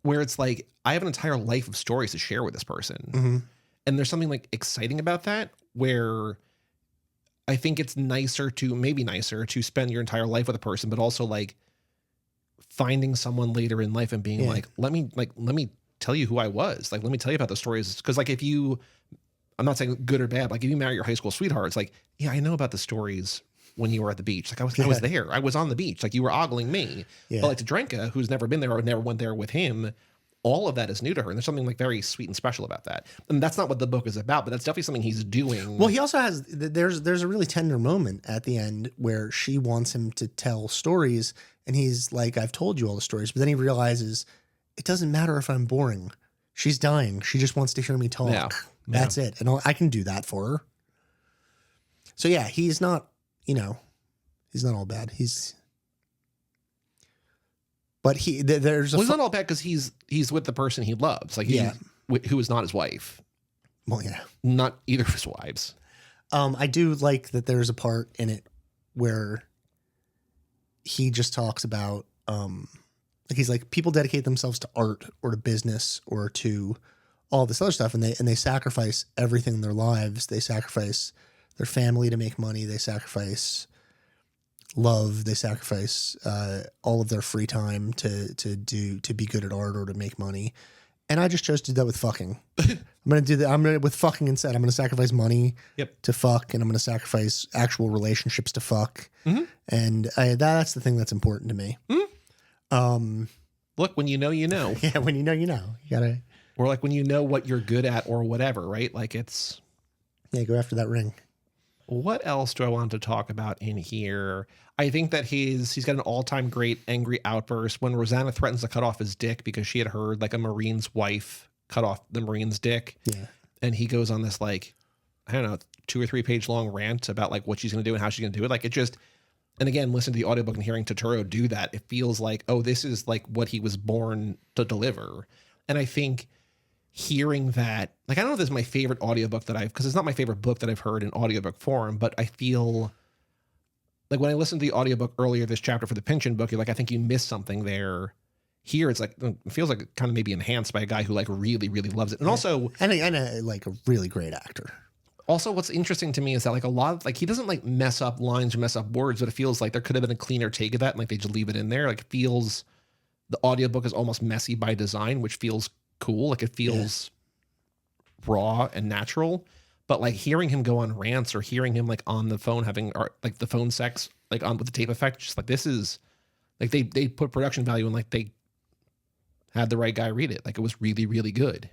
where it's like I have an entire life of stories to share with this person, and there's something like exciting about that, where I think it's maybe nicer to spend your entire life with a person, but also like finding someone later in life and being like, let me tell you who I was. Like, let me tell you about the stories. Cause like I'm not saying good or bad, like if you marry your high school sweetheart, it's like, yeah, I know about the stories when you were at the beach. Like I was there. I was on the beach. Like you were ogling me. Yeah. But like to Drenka, who's never been there or never went there with him, all of that is new to her. And there's something like very sweet and special about that. And that's not what the book is about, but that's definitely something he's doing. Well, he also has, there's a really tender moment at the end where she wants him to tell stories. And he's like, I've told you all the stories. But then he realizes it doesn't matter if I'm boring. She's dying. She just wants to hear me talk. Yeah. That's it. And I can do that for her. So yeah, he's not, he's not all bad. But there's he's not all bad because he's with the person he loves. Like who is not his wife. Well, yeah. Not either of his wives. I do like that there's a part in it where he just talks about, like he's like, people dedicate themselves to art or to business or to all this other stuff. And they sacrifice everything in their lives. They sacrifice their family to make money. They sacrifice love. They sacrifice all of their free time to be good at art or to make money. And I just chose to do that with fucking. I'm going to do that. I'm going to with fucking instead. I'm going to sacrifice money to fuck, and I'm going to sacrifice actual relationships to fuck. Mm-hmm. And that's the thing that's important to me. Mm-hmm. Look, when you know, you know. Yeah, when you know, you know. You gotta. Or like when you know what you're good at or whatever, right? Like it's. Yeah, go after that ring. What else do I want to talk about in here? I think that he's got an all-time great angry outburst when Rosanna threatens to cut off his dick because she had heard like a Marine's wife cut off the Marine's dick. Yeah. And he goes on this like, I don't know, 2 or 3 page long rant about like what she's going to do and how she's going to do it. Like it just, and again, listening to the audiobook and hearing Totoro do that, it feels like, oh, this is like what he was born to deliver. And I think hearing that, like, I don't know if this is my favorite audiobook because it's not my favorite book that I've heard in audiobook form, but I feel like when I listened to the audiobook earlier, this chapter for the Pynchon book, you're like, I think you missed something there. Here, it's like, it feels like kind of maybe enhanced by a guy who like really, really loves it. And also, and like a really great actor. Also, what's interesting to me is that like a lot of like, he doesn't like mess up lines or mess up words, but it feels like there could have been a cleaner take of that. And like, they just leave it in there. Like it feels, the audiobook is almost messy by design, which feels cool. Like it feels raw and natural, but like hearing him go on rants or hearing him like on the phone having like the phone sex like on with the tape effect, just like this is like they put production value and like they had the right guy read it. Like it was really, really good.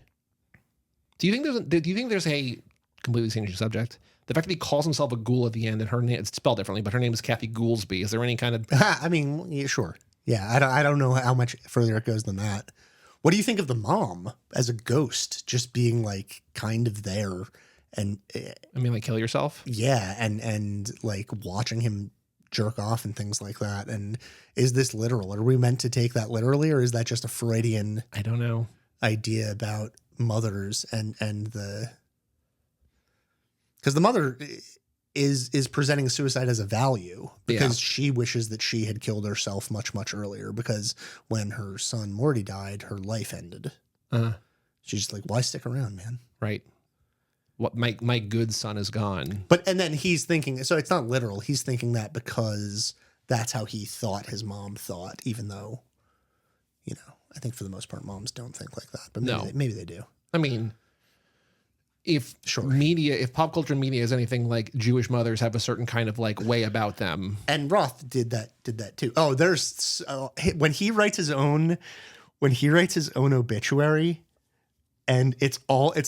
Do you think there's a completely changing subject, the fact that he calls himself a ghoul at the end and her name, it's spelled differently, but her name is Kathy Goolsby. Is there any kind of I mean, yeah, sure. Yeah, I don't know how much further it goes than that. What do you think of the mom as a ghost, just being like kind of there and I mean, like kill yourself? Yeah, and like watching him jerk off and things like that. And is this literal? Are we meant to take that literally, or is that just a Freudian? I don't know. Idea about mothers and the because the mother is presenting suicide as a value because she wishes that she had killed herself much, much earlier because when her son Morty died, her life ended. She's just like, why stick around, man? Right. What my good son is gone. And then he's thinking, so it's not literal. He's thinking that because that's how he thought his mom thought, even though, I think for the most part, moms don't think like that, but maybe they do. I mean, if pop culture and media is anything like, Jewish mothers have a certain kind of like way about them. And Roth did that too. Oh, there's when he writes his own obituary, and it's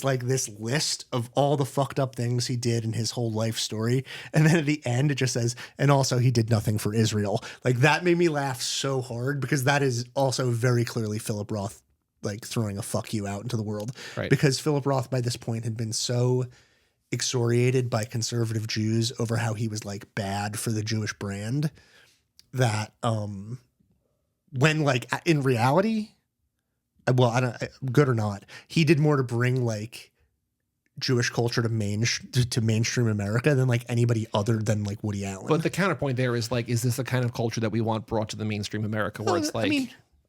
like this list of all the fucked up things he did in his whole life story. And then at the end, it just says, and also he did nothing for Israel. Like that made me laugh so hard because that is also very clearly Philip Roth like throwing a fuck you out into the world. Right. Because Philip Roth by this point had been so excoriated by conservative Jews over how he was like bad for the Jewish brand that when like in reality, well, I don't, good or not, he did more to bring like Jewish culture to mainstream America than like anybody other than like Woody Allen. But the counterpoint there is like, is this the kind of culture that we want brought to the mainstream America where it's like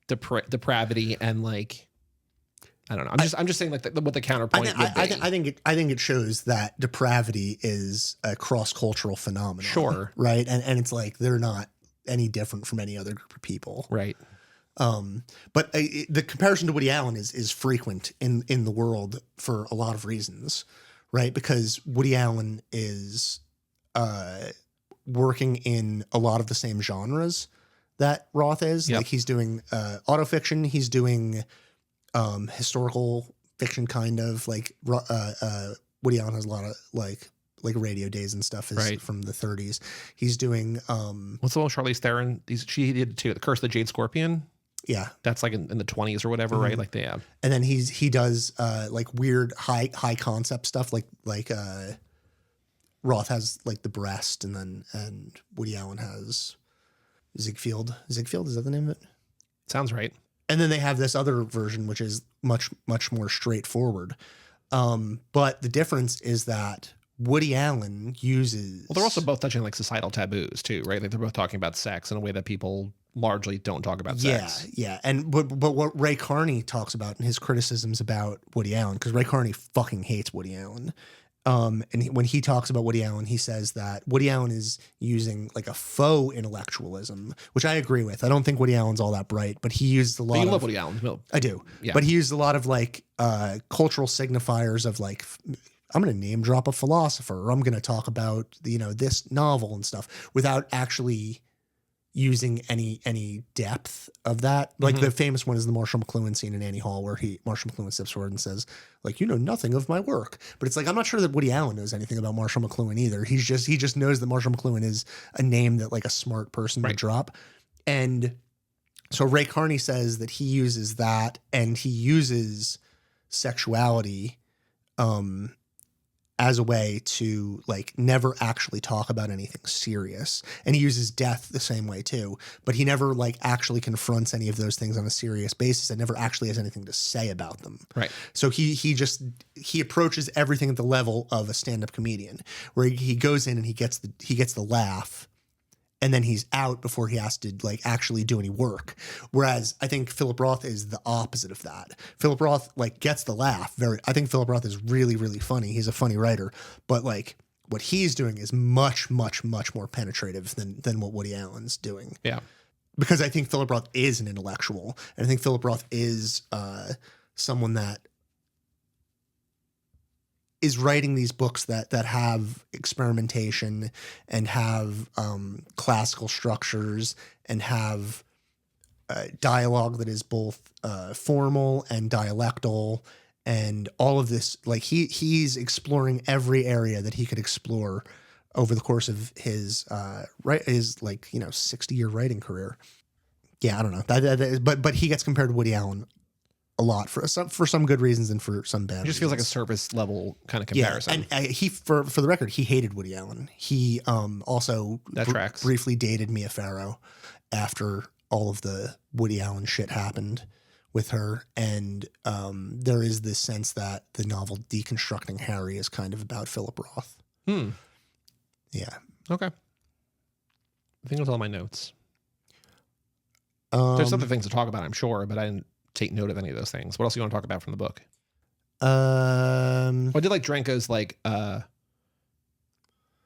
depravity and like, I don't know. I'm just saying like what the counterpoint would be. I think it shows that depravity is a cross-cultural phenomenon. Sure. Right. And it's like they're not any different from any other group of people. Right. But the comparison to Woody Allen is frequent in the world for a lot of reasons, right? Because Woody Allen is working in a lot of the same genres that Roth is. Yep. Like he's doing autofiction, he's doing historical fiction, kind of like Woody Allen has a lot of like Radio Days and stuff is from the 30s. He's doing what's the one with Charlize Theron? She did too. The Curse of the Jade Scorpion. Yeah, that's like in the 20s or whatever, right? Like they have. And then he does like weird high concept stuff like Roth has like The Breast, and Woody Allen has Ziegfeld. Ziegfeld, is that the name of it? Sounds right. And then they have this other version, which is much more straightforward. But the difference is that Woody Allen uses. Well, they're also both touching like societal taboos too, right? Like they're both talking about sex in a way that people largely don't talk about sex. Yeah. And but what Ray Carney talks about in his criticisms about Woody Allen, because Ray Carney fucking hates Woody Allen. When he talks about Woody Allen, he says that Woody Allen is using like a faux intellectualism, which I agree with. I don't think Woody Allen's all that bright, but he used a lot of. You love Woody Allen. I do. Yeah. But he used a lot of like cultural signifiers of like, I'm going to name drop a philosopher, or I'm going to talk about, this novel and stuff without actually using any depth of that. Like the famous one is the Marshall McLuhan scene in Annie Hall, where Marshall McLuhan steps forward and says, like, you know nothing of my work. But it's like, I'm not sure that Woody Allen knows anything about Marshall McLuhan either. He just knows that Marshall McLuhan is a name that like a smart person would drop. And so Ray Carney says that he uses that, and he uses sexuality as a way to like never actually talk about anything serious. And he uses death the same way too, but he never like actually confronts any of those things on a serious basis and never actually has anything to say about them. Right. So he approaches everything at the level of a stand-up comedian, where he goes in and he gets the laugh, and then he's out before he has to like actually do any work. Whereas I think Philip Roth is the opposite of that. Philip Roth like gets the laugh. I think Philip Roth is really, really funny. He's a funny writer, but like what he's doing is much, much, much more penetrative than what Woody Allen's doing. Yeah. Because I think Philip Roth is an intellectual, and I think Philip Roth is someone that is writing these books that have experimentation and have classical structures and have dialogue that is both formal and dialectal, and all of this. Like he's exploring every area that he could explore over the course of his 60-year writing career. Yeah, I don't know. But he gets compared to Woody Allen a lot for some good reasons and for some bad. It just feels like a surface level kind of comparison. Yeah, and he for the record, he hated Woody Allen. He also briefly dated Mia Farrow after all of the Woody Allen shit happened with her, and there is this sense that the novel Deconstructing Harry is kind of about Philip Roth. Yeah. Okay. I think it was all my notes. There's other things to talk about, I'm sure, but I didn't take note of any of those things. What else do you want to talk about from the book? I did like Drenka's like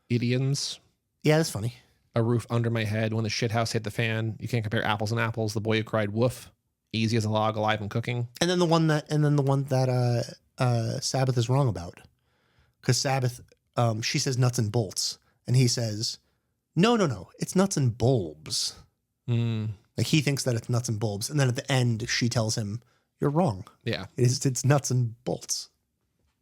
idioms. Yeah, that's funny. A roof under my head, when the shithouse hit the fan. You can't compare apples and apples. The boy who cried woof. Easy as a log, alive and cooking. And then the one that Sabbath is wrong about. Because Sabbath, she says nuts and bolts, and he says, no, it's nuts and bulbs. Like he thinks that it's nuts and bulbs, and then at the end she tells him, "You're wrong. Yeah, it's nuts and bolts."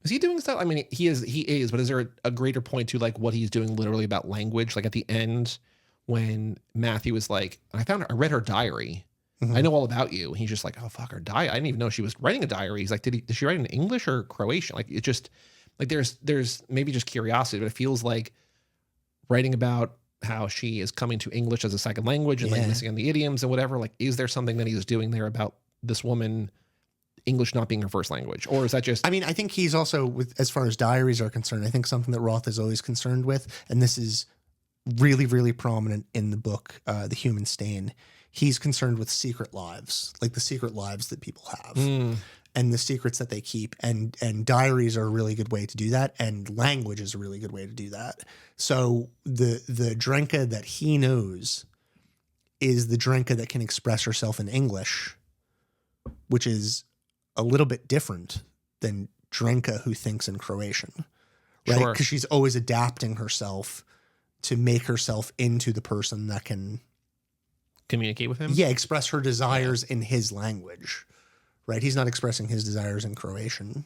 Is he doing stuff? I mean, he is, but is there a greater point to like what he's doing literally about language? Like at the end, when Matthew was like, I read her diary. I know all about you. And he's just like, oh fuck, her diary. I didn't even know she was writing a diary. He's like, did she write in English or Croatian? Like it just like there's maybe just curiosity, but it feels like writing about how she is coming to English as a second language and like missing on the idioms and whatever. Like, is there something that he's doing there about this woman, English not being her first language? Or is that just... I mean, I think he's also, as far as diaries are concerned, I think something that Roth is always concerned with, and this is really, really prominent in the book, The Human Stain, he's concerned with secret lives, like the secret lives that people have. and the secrets that they keep, and diaries are a really good way to do that, and language is a really good way to do that. So the Drenka that he knows is the Drenka that can express herself in English, which is a little bit different than Drenka who thinks in Croatian, right? Sure. Because she's always adapting herself to make herself into the person that can Communicate with him? yeah, express her desires in his language, right? He's not expressing his desires in Croatian.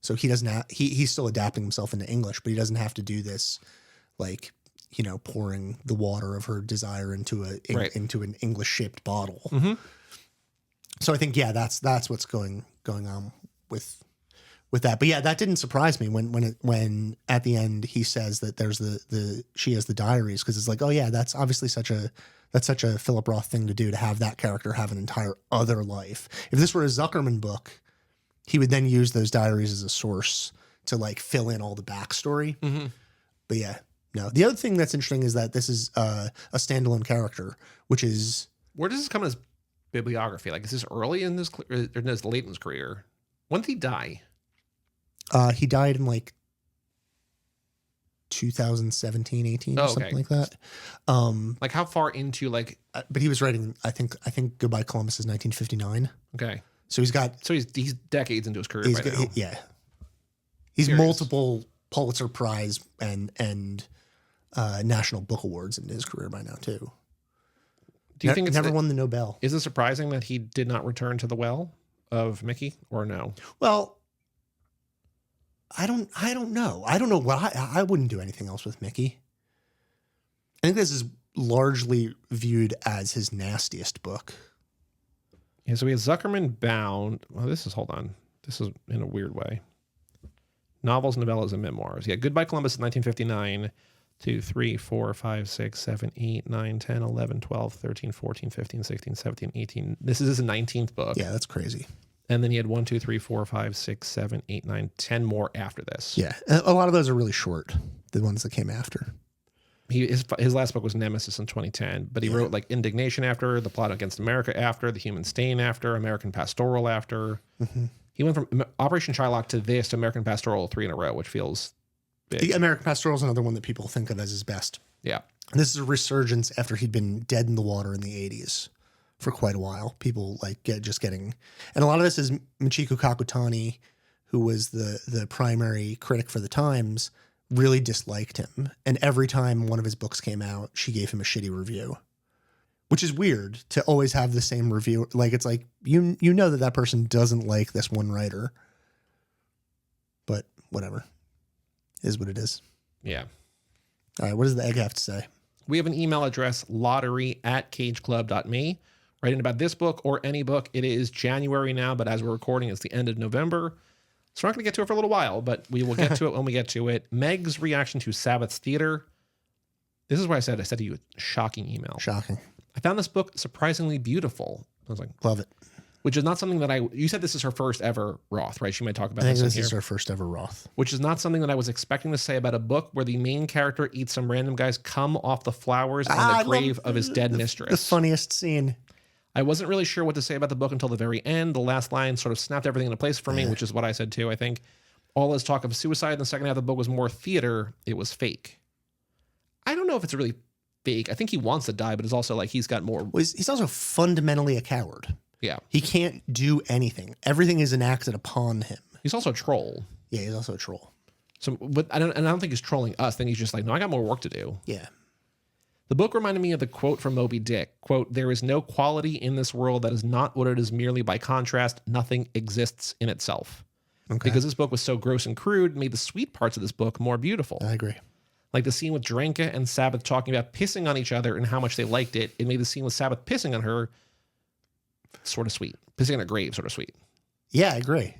So he doesn't have, he's still adapting himself into English, but he doesn't have to do this, like, you know, pouring the water of her desire into into an English shaped bottle. Mm-hmm. So I think, yeah, that's what's going on with that. But yeah, that didn't surprise me when at the end he says that there's she has the diaries, because it's like, oh yeah, that's obviously such a Philip Roth thing to do, to have that character have an entire other life. If this were a Zuckerman book, he would then use those diaries as a source to like fill in all the backstory. Mm-hmm. But yeah, no. The other thing that's interesting is that this is a standalone character, which is Where does this come in his bibliography? Like, is this early in this, or is this late in his career? When did he die? he died in like 2017, 18 or something like that. Like, how far into, like, But he was writing, I think Goodbye Columbus is 1959. okay. So he's decades into his career right now. yeah. He's Serious. multiple Pulitzer Prize and National Book Awards in his career by now too. Do you think it's never won the Nobel? Is it surprising that he did not return to the well of Mickey, or no? Well, I don't know. I don't know what I wouldn't do anything else with Mickey. I think this is largely viewed as his nastiest book. Yeah, so we have Zuckerman bound. Well, hold on. This is in a weird way. Novels, novellas, and memoirs. Yeah, Goodbye Columbus is 1959. 2, 3, 4, 5, 6, 7, 8, 9, 10, 11, 12, 13, 14, 15, 16, 17, 18. This is his 19th book. Yeah, that's crazy. And then he had 1, 2, 3, 4, 5, 6, 7, 8, 9, 10 more after this. Yeah, a lot of those are really short, the ones that came after. His last book was Nemesis in 2010, but he wrote like Indignation after, The Plot Against America after, The Human Stain after, American Pastoral after. Mm-hmm. He went from Operation Shylock to this to American Pastoral 3 in a row, which feels big. The American Pastoral is another one that people think of as his best. Yeah. This is a resurgence after he'd been dead in the water in the 80s for quite a while. People like getting, and a lot of this is Michiko Kakutani, who was the primary critic for the Times, really disliked him. And every time one of his books came out, she gave him a shitty review, which is weird to always have the same review. Like, it's like, you know that person doesn't like this one writer, but whatever, is what it is. Yeah. All right. What does the egg have to say? We have an email address, lottery@cageclub.me. Writing about this book or any book. It is January now, but as we're recording, it's the end of November. So we're not going to get to it for a little while, but we will get to it when we get to it. Meg's reaction to Sabbath's Theater. This is what I said to you, shocking email. Shocking. I found this book surprisingly beautiful. I was like, love it. Which is not something that you said this is her first ever Roth, right? She might talk about I think this is her first ever Roth. Which is not something that I was expecting to say about a book where the main character eats some random guy's cum off the flowers on the grave of his dead mistress. The funniest scene. I wasn't really sure what to say about the book until the very end. The last line sort of snapped everything into place for me, which is what I said too. I think all his talk of suicide in the second half of the book was more theater. It was fake. I don't know if it's really fake. I think he wants to die, but it's also like he's got more. Well, he's also fundamentally a coward. Yeah. He can't do anything. Everything is enacted upon him. He's also a troll. Yeah, he's also a troll. So, but I don't think he's trolling us. I think he's just like, no, I got more work to do. Yeah. The book reminded me of the quote from Moby Dick. Quote, "There is no quality in this world that is not what it is merely by contrast. Nothing exists in itself." Okay. Because this book was so gross and crude, made the sweet parts of this book more beautiful. I agree. Like the scene with Drenka and Sabbath talking about pissing on each other and how much they liked it. It made the scene with Sabbath pissing on her sort of sweet. Pissing on her grave sort of sweet. Yeah, I agree.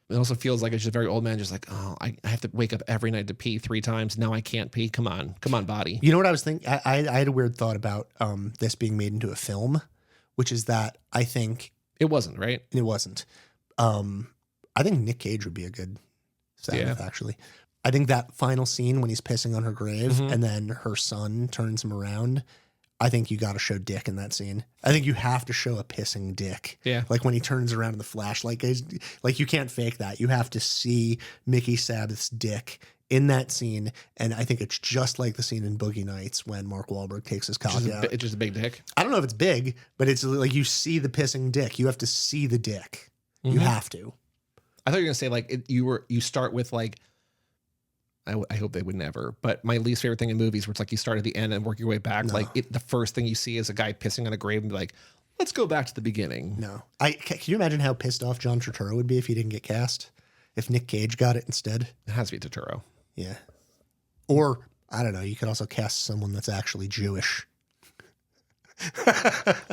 It also feels like it's just very old man, just like, oh, I have to wake up every night to pee 3 times. Now I can't pee. Come on, body. You know what I was thinking? I had a weird thought about this being made into a film, which is that I think It wasn't, right? it wasn't. I think Nick Cage would be a good Sabbath, actually. I think that final scene when he's pissing on her grave and then her son turns him around, I think you got to show dick in that scene. I think you have to show a pissing dick. Yeah. Like when he turns around in the flashlight, like you can't fake that. You have to see Mickey Sabbath's dick in that scene. And I think it's just like the scene in Boogie Nights when Mark Wahlberg takes his cock out. It's just a big dick. I don't know if it's big, but it's like you see the pissing dick. You have to see the dick. You have to. I thought you were gonna say like you start with like I hope they would never, but my least favorite thing in movies where it's like you start at the end and work your way back. No. Like the first thing you see is a guy pissing on a grave and be like, let's go back to the beginning. No, can you imagine how pissed off John Turturro would be if he didn't get cast? If Nick Cage got it instead? It has to be Turturro. Yeah. Or I don't know. You could also cast someone that's actually Jewish.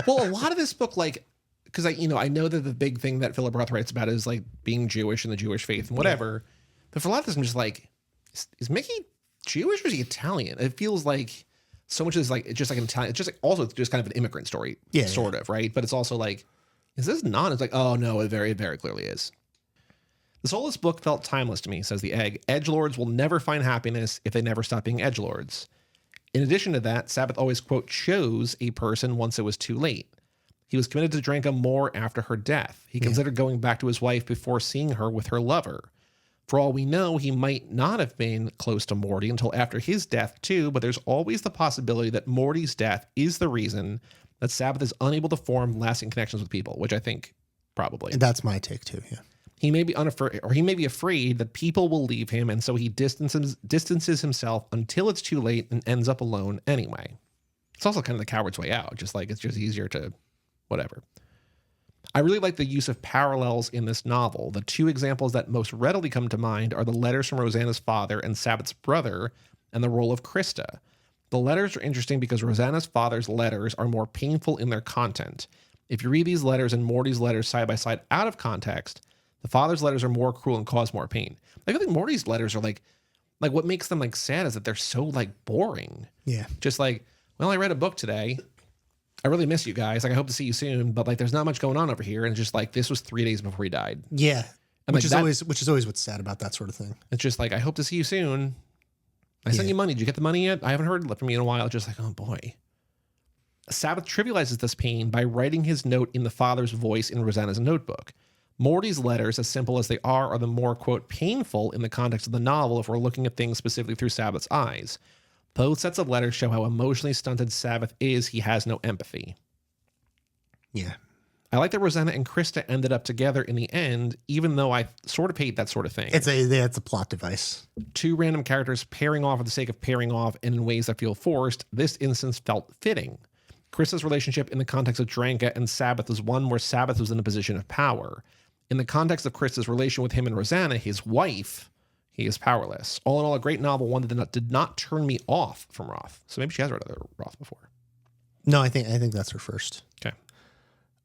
Well, a lot of this book, like, because I know that the big thing that Philip Roth writes about is like being Jewish and the Jewish faith and whatever. Yeah. But for a lot of this, I'm just like, is Mickey Jewish or is he Italian? It feels like so much is like it's just like an Italian. It's just like also it's just kind of an immigrant story, sort of, right? But it's also like, is this not? It's like, oh no, it very clearly is. The soul of this book felt timeless to me, says the egg. Edgelords will never find happiness if they never stop being edgelords. In addition to that, Sabbath always, quote, chose a person once it was too late. He was committed to Dranka more after her death. He considered going back to his wife before seeing her with her lover. For all we know, he might not have been close to Morty until after his death too, but there's always the possibility that Morty's death is the reason that Sabbath is unable to form lasting connections with people, which I think probably. And that's my take too, yeah. He may be unafraid, or he may be afraid that people will leave him, and so he distances himself until it's too late and ends up alone anyway. It's also kind of the coward's way out, just like it's just easier to whatever. I really like the use of parallels in this novel. The two examples that most readily come to mind are the letters from Rosanna's father and Sabbath's brother, and the role of Krista. The letters are interesting because Rosanna's father's letters are more painful in their content. If you read these letters and Morty's letters side by side out of context, the father's letters are more cruel and cause more pain. I feel like Morty's letters are like what makes them like sad is that they're so like boring. Yeah. Just like, well, I read a book today. I really miss you guys. Like, I hope to see you soon, but like, there's not much going on over here. And just like, this was 3 days before he died. Yeah. And which is always what's sad about that sort of thing. It's just like, I hope to see you soon. I sent you money. Did you get the money yet? I haven't heard from you in a while. Just like, oh boy. Sabbath trivializes this pain by writing his note in the father's voice in Rosanna's notebook. Morty's letters, as simple as they are the more, quote, painful in the context of the novel if we're looking at things specifically through Sabbath's eyes. Both sets of letters show how emotionally stunted Sabbath is. He has no empathy. Yeah. I like that Rosanna and Krista ended up together in the end, even though I sort of hate that sort of thing. It's a plot device. Two random characters pairing off for the sake of pairing off and in ways that feel forced. This instance felt fitting. Krista's relationship in the context of Dranka and Sabbath was one where Sabbath was in a position of power. In the context of Krista's relation with him and Rosanna, his wife, he is powerless. All in all, a great novel, one that did not turn me off from Roth. So maybe she has read other Roth before. No, I think that's her first. Okay.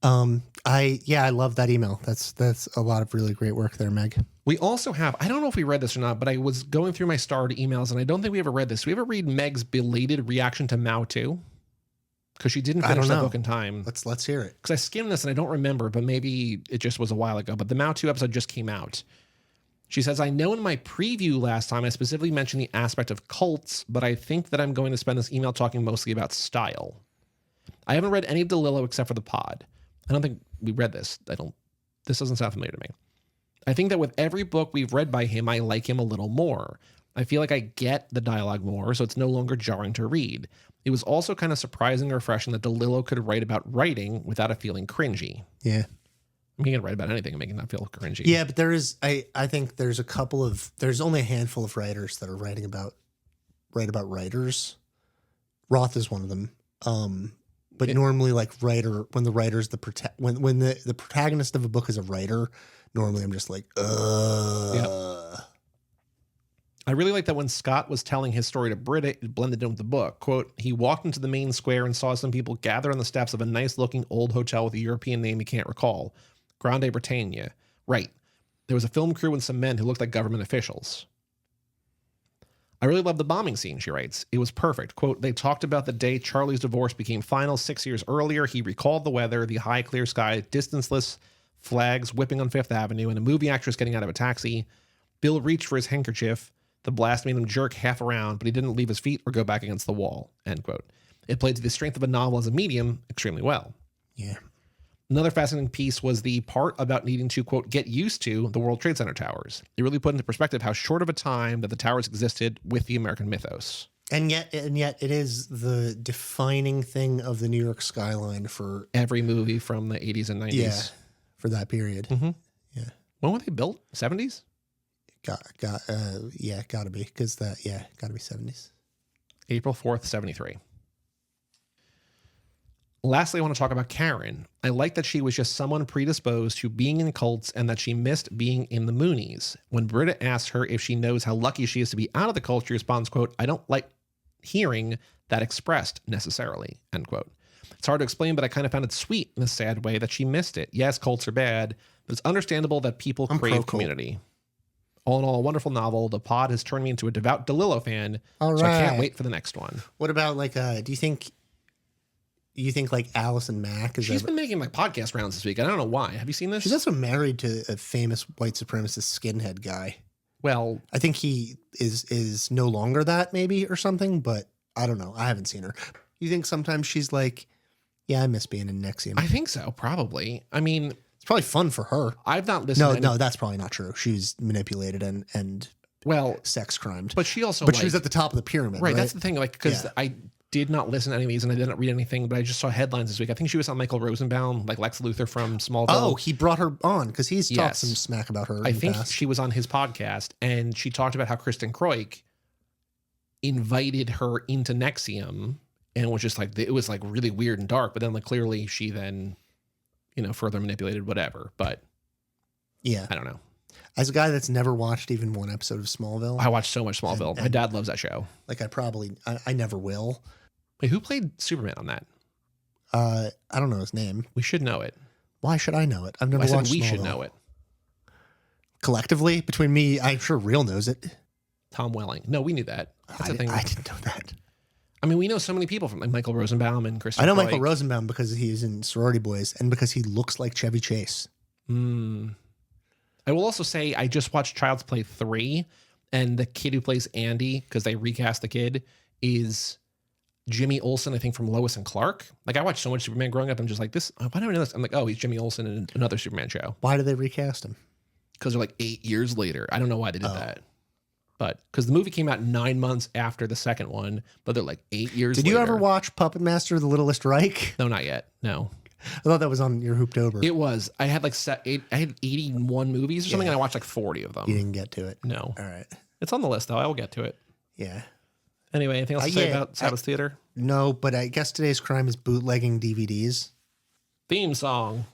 I love that email. That's a lot of really great work there, Meg. We also have, I don't know if we read this or not, but I was going through my starred emails and I don't think we ever read this. Do we ever read Meg's belated reaction to Mao 2? Because she didn't finish that book in time. Let's hear it. Because I skimmed this and I don't remember, but maybe it just was a while ago. But the Mao 2 episode just came out. She says, I know in my preview last time I specifically mentioned the aspect of cults, but I think that I'm going to spend this email talking mostly about style. I haven't read any of DeLillo except for the pod. I don't think we read this. This doesn't sound familiar to me. I think that with every book we've read by him, I like him a little more. I feel like I get the dialogue more, so it's no longer jarring to read. It was also kind of surprising and refreshing that DeLillo could write about writing without it feeling cringy. Yeah. I mean, he can write about anything and make it not feel cringy. Yeah, but I think there's only a handful of writers that are write about writers. Roth is one of them. But normally like when the writer's when the protagonist of a book is a writer, normally I'm just like, Yeah. I really like that when Scott was telling his story to Britt, it blended in with the book. Quote, he walked into the main square and saw some people gathered on the steps of a nice-looking old hotel with a European name he can't recall. Grande Britannia. Right. There was a film crew and some men who looked like government officials. I really love the bombing scene, she writes. It was perfect. Quote, they talked about the day Charlie's divorce became final 6 years earlier. He recalled the weather, the high, clear sky, distanceless flags whipping on Fifth Avenue, and a movie actress getting out of a taxi. Bill reached for his handkerchief. The blast made him jerk half around, but he didn't leave his feet or go back against the wall, end quote. It played to the strength of a novel as a medium extremely well. Yeah. Another fascinating piece was the part about needing to, quote, get used to the World Trade Center towers. It really put into perspective how short of a time that the towers existed with the American mythos. And yet it is the defining thing of the New York skyline for Every movie from the 80s and 90s. yeah, for that period. Mm-hmm. Yeah. When were they built? 70s? Gotta be because gotta be 70s. April 4th, 73. Lastly, I want to talk about Karen. I like that she was just someone predisposed to being in cults and that she missed being in the Moonies. When Britta asks her if she knows how lucky she is to be out of the cult, she responds, quote, I don't like hearing that expressed necessarily, end quote. It's hard to explain, but I kind of found it sweet in a sad way that she missed it. Yes, cults are bad, but it's understandable that people crave community. All in all, a wonderful novel. The pod has turned me into a devout DeLillo fan, all right. So I can't wait for the next one. What about like, do you think like Allison Mack is? She's been making like podcast rounds this week. I don't know why. Have you seen this? She's also married to a famous white supremacist skinhead guy. Well, I think he is no longer that maybe or something, but I don't know. I haven't seen her. You think sometimes she's like, yeah, I miss being in Nexium. I think so, probably. I mean, it's probably fun for her. I've not listened. No, that's probably not true. She's manipulated and sex crimed. But she also, she was at the top of the pyramid, right? That's the thing. Like, because I did not listen to any of these and I didn't read anything, but I just saw headlines this week. I think she was on Michael Rosenbaum, like Lex Luthor from Smallville. Oh, he brought her on because he's talked some smack about her. I think she was on his podcast and she talked about how Kristen Kroik invited her into Nexium and was just like, it was like really weird and dark, but then like clearly she then, further manipulated whatever. But yeah, I don't know. As a guy that's never watched even one episode of Smallville. I watched so much Smallville. My dad loves that show. Like I never will. Wait, who played Superman on that? I don't know his name. We should know it. Why should I know it? I've never watched we Smallville. should know it. Collectively, between me, I'm sure Real knows it. Tom Welling. No, we knew that. That's the thing. I didn't know that. I mean, we know so many people from like Michael Rosenbaum and Kristen I know Kroik. Michael Rosenbaum because he's in Sorority Boys and because he looks like Chevy Chase. I will also say I just watched Child's Play 3 and the kid who plays Andy, because they recast the kid, is Jimmy Olsen, I think, from Lois and Clark. Like, I watched so much Superman growing up. I'm just like, why do I know this? I'm like, oh, he's Jimmy Olsen in another Superman show. Why did they recast him? Because they're like 8 years later. I don't know why they did that. But because the movie came out 9 months after the second one, but they're like 8 years later. Did you ever watch Puppet Master, The Littlest Reich? No, not yet. No. I thought that was on your Hooptober. It was. I had like I had 81 movies or something, and I watched like 40 of them. You didn't get to it. No. All right. It's on the list, though. I will get to it. Yeah. Anyway, anything else to say about Sabbath Theater? No, but I guess today's crime is bootlegging DVDs. Theme song.